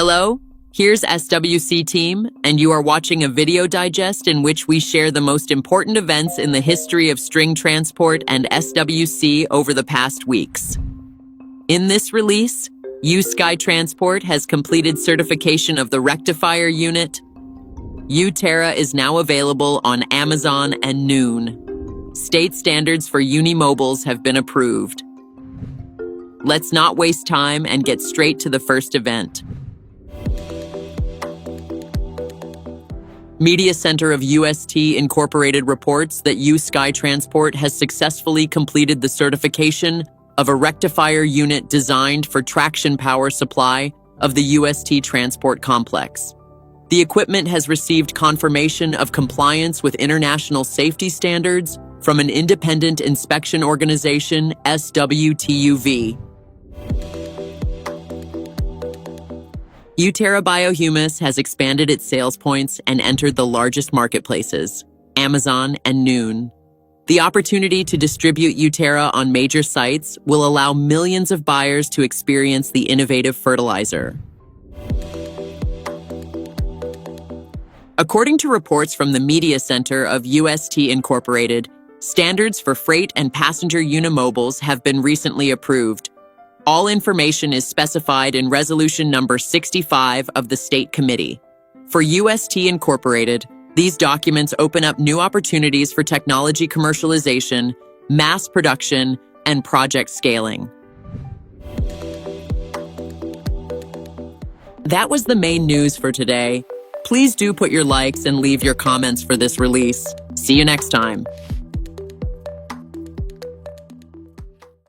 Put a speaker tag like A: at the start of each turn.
A: Hello, here's SWC team, and you are watching a video digest in which we share the most important events in the history of string transport and SWC over the past weeks. In this release, U-Sky Transport has completed certification of the rectifier unit. U-Terra is now available on Amazon and Noon. State standards for unimobiles have been approved. Let's not waste time and get straight to the first event. Media Center of UST Incorporated reports that U-Sky Transport has successfully completed the certification of a rectifier unit designed for traction power supply of the UST Transport Complex. The equipment has received confirmation of compliance with international safety standards from an independent inspection organization, SWTUV. U-Terra Biohumus has expanded its sales points and entered the largest marketplaces, Amazon and Noon. The opportunity to distribute U-Terra on major sites will allow millions of buyers to experience the innovative fertilizer. According to reports from the Media Center of UST Incorporated, standards for freight and passenger unimobiles have been recently approved. All information is specified in Resolution Number 65 of the State Committee. For UST Incorporated, these documents open up new opportunities for technology commercialization, mass production, and project scaling. That was the main news for today. Please do put your likes and leave your comments for this release. See you next time.